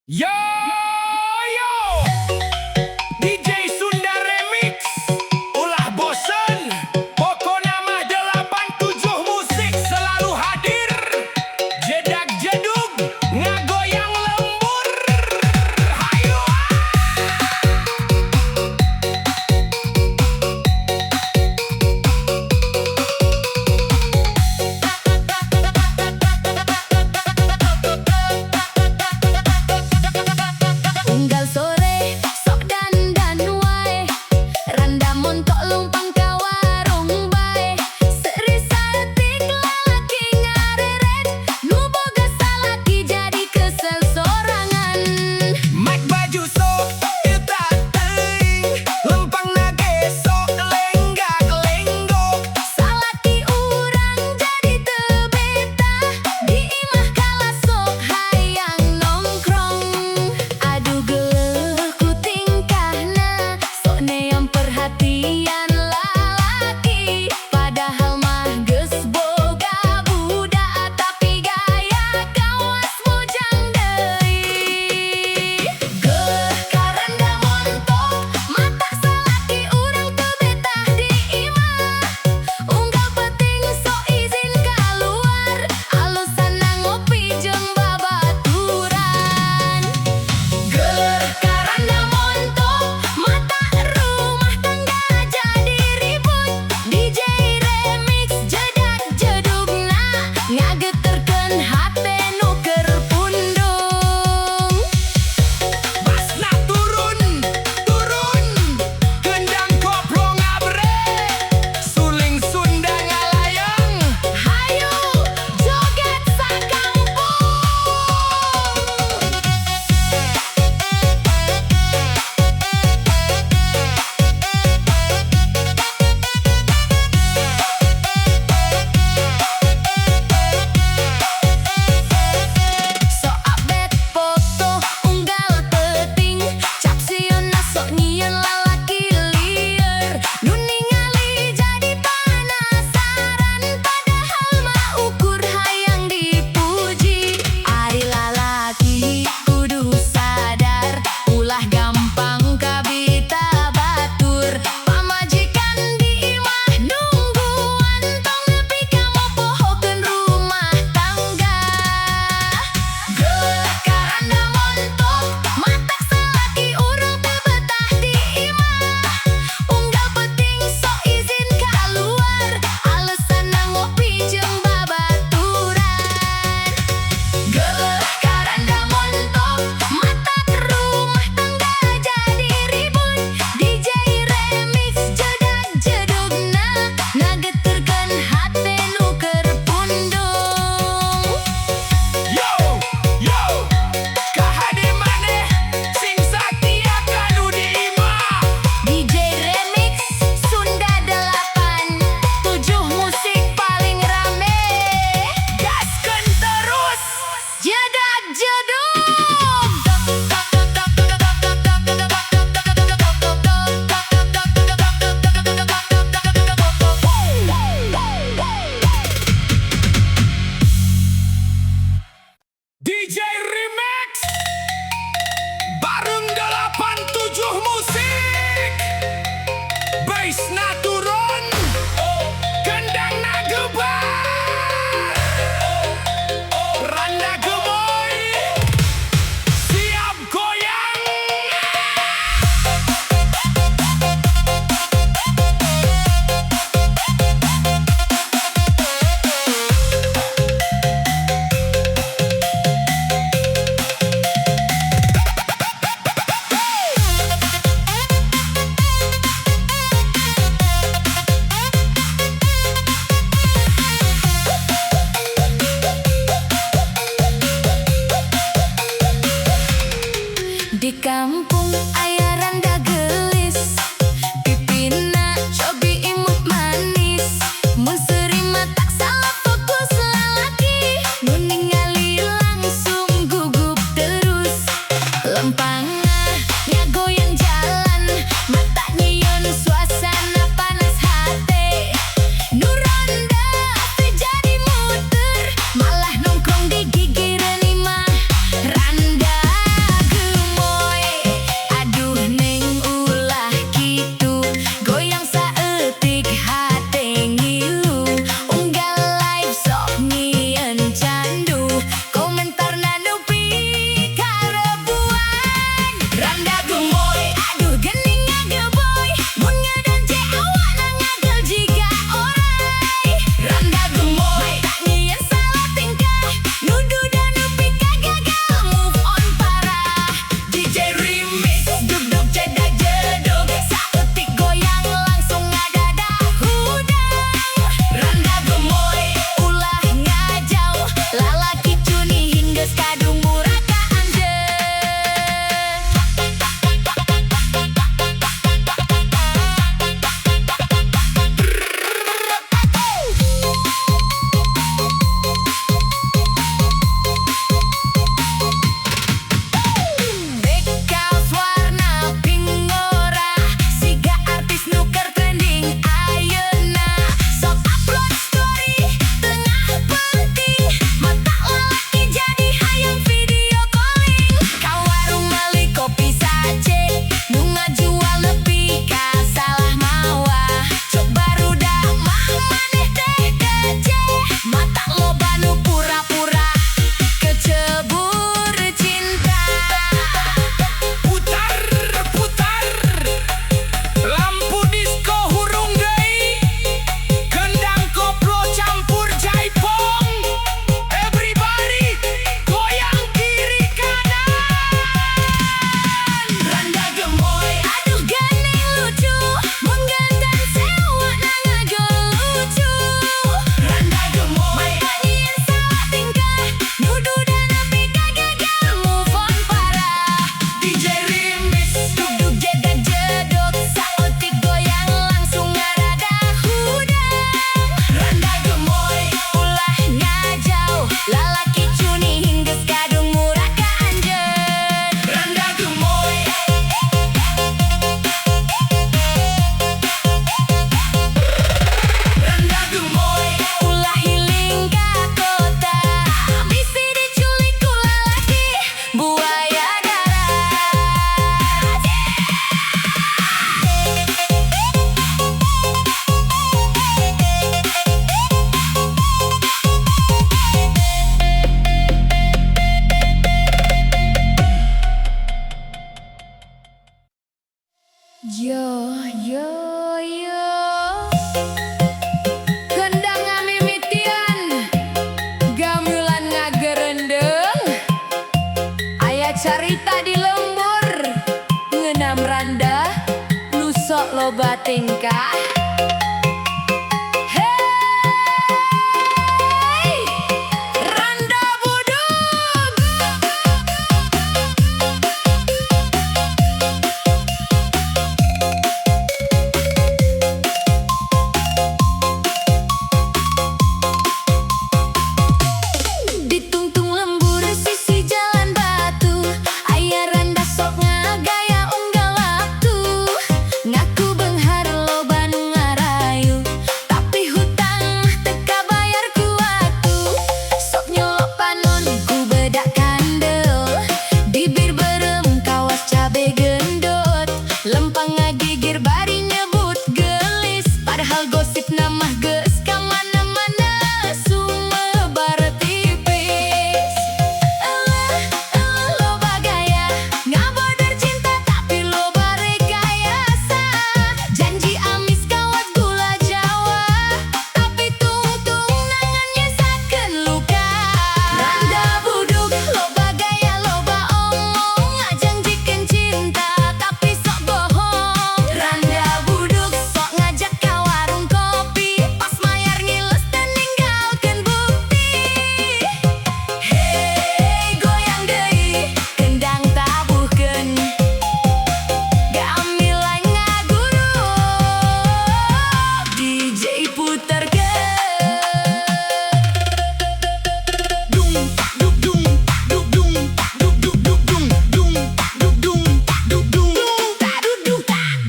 Yo yo DJ Sunda Remix ulah bosen pokoknya mah 87 musik selalu hadir jedak jedug ngagoyang lembur hayu Unggal sore sok dandan wae randa montok lumpang ka warung bae seri saeutik lalaki ngareret nu boga salaki jadi kesel sorangan mak baju sok eta teuing lempang nage sok lenggak lenggok salaki urang jadi teu betah di imah kala sok hayang nongkrong aduh geuleuh ku tingkahna sok neam perhatian lalaki padahal mah geus boga budak tapi gaya kawas bujang deui geuleuh karanda montok mata salaki urang teu betah di imah unggal penting sok izin kaluar alusana ngopi jeung babaturan geuleuh karanda montok mata rumah tangga jadi ribut DJ Remix jedak jedugna ngageterkeun hate nu keur pundung basna turun gendang koplo ngabre suling Sunda ngalayang hayu joget sakampung sok update foto unggal teuting capsionna sok nyieun lalaki lieur nu ningali jadi penasaran padahal mah ukur hayang dipuji ari lalaki kudu sadar ulah gampang kabita batur pamajikan di imah nungguan tong nepi ka mopohokeun rumah tangga geuleuh karanda montok mata salaki urang teu betah di imah unggal penting sok izin kaluar alesanna ngopi jeung babaturan geuleuh karanda montok mata rumah tangga jadi ribut DJ Remix jedak jedugna ngageterkeun hate nu keur pundung yo yo kahade maneh sing satia kanu di imah DJ Remix Sunda 87 musik paling rame gaskeun terus jedak jedug DJ Remix bareng 87 musik bassna turun gendangna gebar randa gemoy siap goyang di kampung aya randa geulis pipina cobi imut manis mun seuri mata salah fokus lalaki nu ningali langsung gugup terus lempangah ngagoyang jalan mata nyieun suasana panas hate nu ronda teu jadi muter malah nongkrong di gigireun imah randa Yo yo yo Kendang ngamimitian gamelan ngagerendeng aya carita di lembur ngeunam randa nu sok loba tingkah. Hey randa budug ditungtung lembur sisi jalan batu aya randa sok ngagaya unggal waktu ngaku beunghar loba nu ngarayu tapi hutang teka bayar ku waktu sok nyolok panon ku bedak kandel bibir berem kawas cabe gendot lempang ngagigir bari nyebut gelis padahal gosip namah geus kamana-mana sumebar tipis. Loba gaya ngabodor cinta tapi loba rekayasa janji amis kawat gula jawa tapi tungtung nangannya sakeun luka. Randa budug loba gaya loba omong ngajanjikeun cinta tapi sok bohong. Randa budug sok ngajak ka warung kopi pas mayar ngiles dan ninggalkeun bukti. Hey goyang deui kendang tabuhkeun gamelan ngagurug DJ puterkeun. Dung duk dung duk dung duk duk duk dung dung duk dung duk dung Taduduk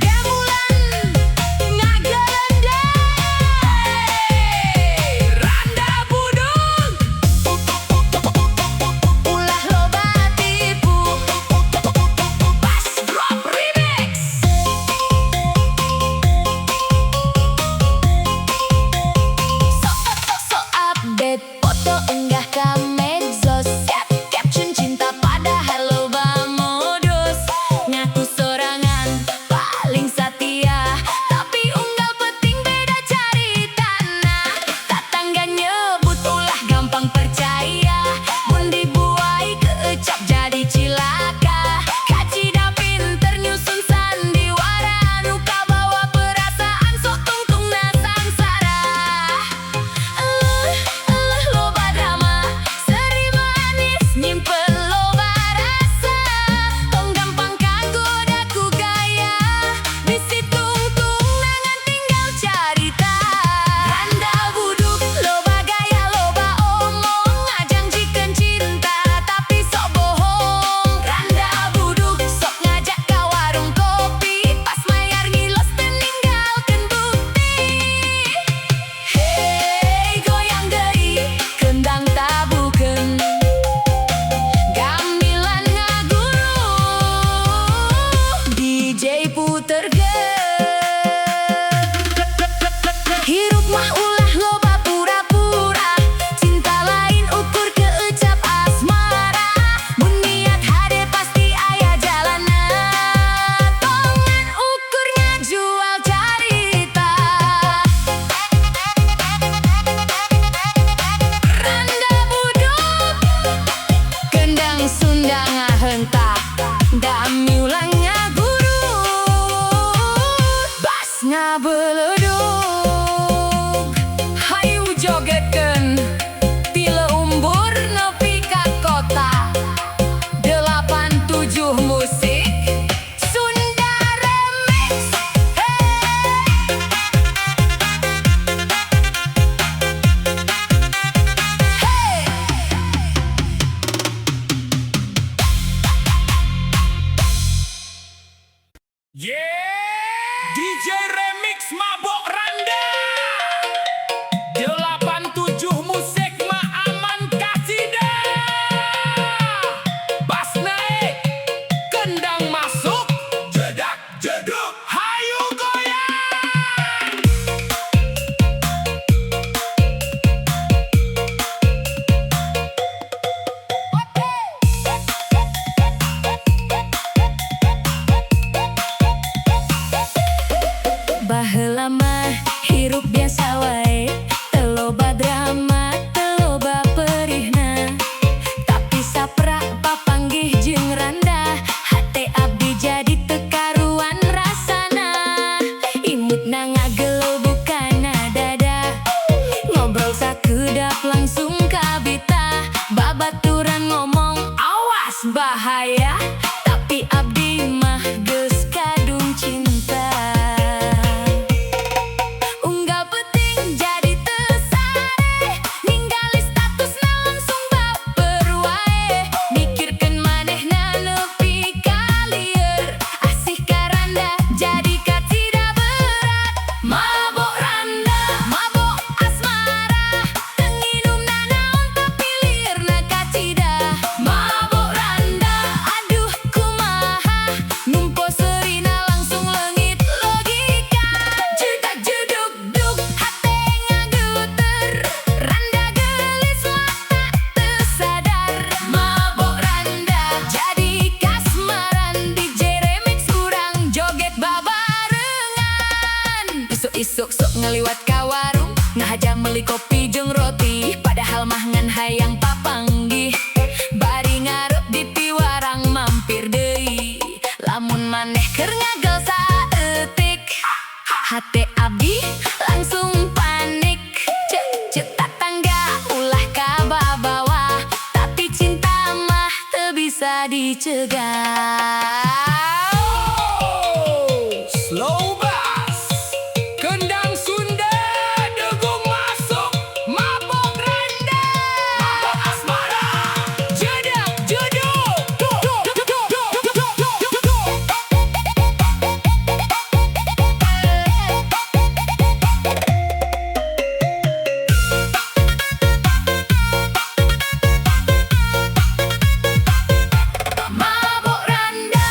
gamelan ngagerendeng randa budug ulah loba tipu Bass Drop Remix. So update foto unggah ka medsos caption cinta padahal loba modus ngaku sorangan paling setia tapi unggal penting beda caritana tatangga nyebut ulah gampang percaya mun dibuai keucap jadi cilaka kacida pinter nyusun sandiwara nu kabawa perasaan sok tungtungna sangsara. Loba drama seri manis nyimpen loba rasa tong gampang kagoda ku gaya bisi tungtung nangan tinggal carita. Randa budug loba gaya loba omong ngajanjikeun cinta tapi sok bohong. Randa budug sok ngajak ka warung kopi pas mayar ngilos teu ninggalkeun bukti. Hey goyang deui kendang tabuhkeun gamelan ngagurug DJ puterkeun. Hirup mah ulah loba pura-pura cinta lain ukur keucap asmara mun niat hade pasti aya jalana tongan ukur ngajual carita. Randa budug kendang Sunda ngahentak dami ulang ngagurug bas ngabeledug hayu jogetkeun ti leumbur nepi ka kota 87 musik Sunda Remix. Hey yeah DJ Remix mabok randa 87 musik ma aman kasida bas naik kendang masuk jedak jeduk hayu goyang. ayah, tapi abdi mah geus kadung cinta. Unggal penting jadi teu sare, ninggali statusna langsung baper wae. Mikirkeun manehna nepi ka lieur, asih karanda jadi kacida berat. Mabok randa, mabok asmara, teu nginumna naon tapi liurna kacida. Mabok randa, aduh kumaha, numpo seurina langsung leungit logika. Judak juduk duk, hate ngaguter, randa gelis mata teu sadar. Mabok randa, jadi kasmaran, DJ remix urang joget babarengan. Isuk-isuk sok ngeliwat ka warung, ngahaja meuli kopi jeung roti, padahal mah ngan hayang papanggih. Bari ngarep di piwarang mampir deui, lamun maneh keur ngagel saeutik, hate abdi langsung panik. Cek tatangga ulah kabawa, tapi cinta mah teu bisa dicegah. Slow bass, kendang Sunda, degung masuk, mabok randa, mabok asmara, jedak jeduk, duk, duk, duk, duk, duk, duk, duk, duk, duk. Mabok randa,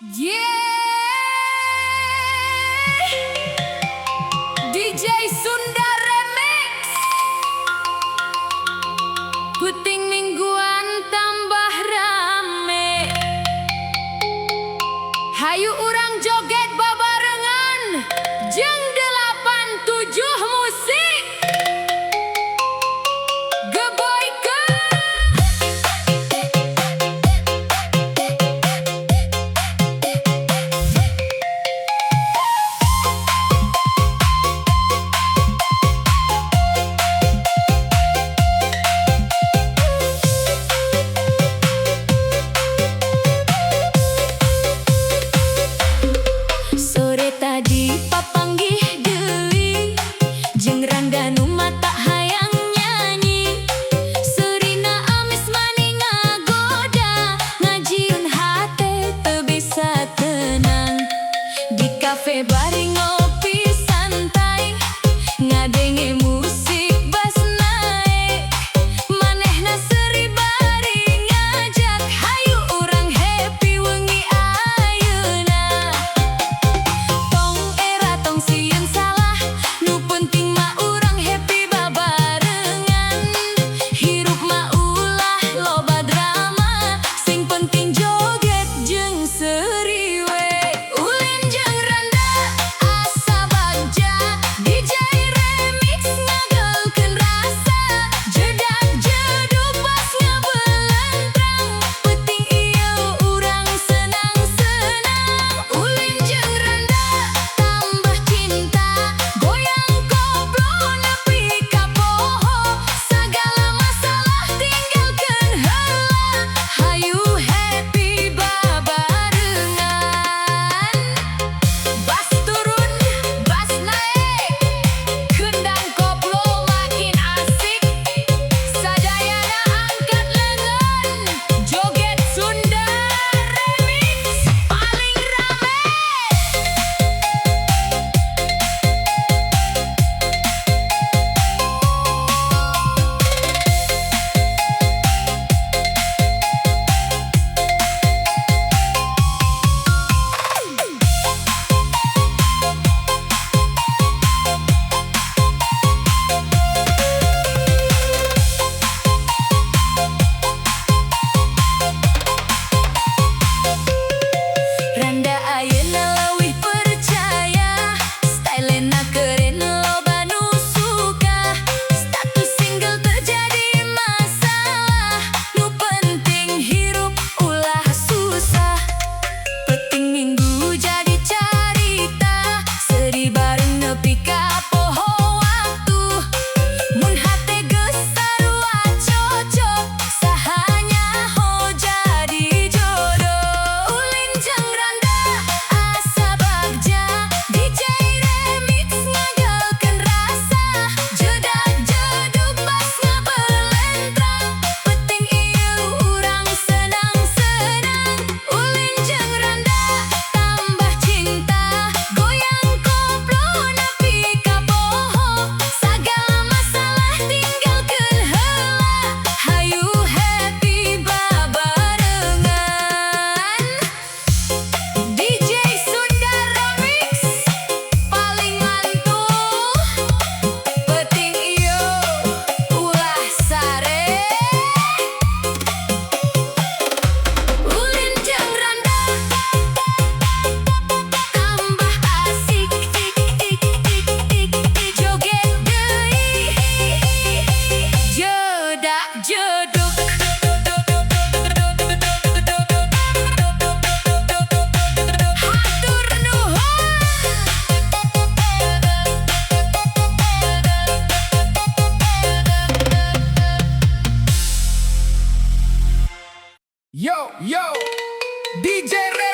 Yeah, DJ Sunda Remix. Puting mingguan tambah rame. Hayu urang joget babarengan jeung 87 musik. Geboykeun. Sore tadi papanggih deui jeung Rangga nu mata hayang nyanyi. Serina amis mani ngagoda, ngajieun hate teu bisa tenang. Di kafe bari ngopi santai, ngadenge musik bas naek. Manehna seuri bari ngajak, hayu urang happy wengi ayeuna. Tong era tong sieun salah, nu penting mah urang happy babarengan. Hirup mah ulah loba drama, sing penting joget jeung seuri we. Ulin jeung Randa asa bagja, DJ Remix ngageulkeun rasa. Jedak jeduk pas ngabelentrang, penting ieu urang senang-senang. Ulin jeung Randa tambah cinta, goyang koplo nepi ka poho. Sagala masalah tinggalkeun heula, hayu happy babarengan. Bas turun, bas naik, kendang koplo makin asik. Sadayana angkat lengan, joget Sunda Remix paling rame. Randa ayeuna leuwih percaya, stylena keren loba nu suka. Status single terjadi masalah, nu penting hirup ulah susah. Peting minggu jadi carita, sedih bareng nepi ka poho waktu. Mun hate geus sarua cocok, sahanya ho jadi jodoh. Ulin jeung Randa asa bagja, DJ Remix ngageulkeun rasa. Jedak jeduk pas ngabelentrang, penting ieu urang senang-senang. Ulin jeung Randa tambah cinta, goyang koplo nepi ka poho. Sagala masalah tinggalkeun heula, hayu happy babarengan. DJ Sunda Remix paling mantul, penting ieu ulah sare. Ulin jeung Randa tambah asik, joget deui, jedak jeduk. Hatur nuhun. Yo, yo, DJ Remix.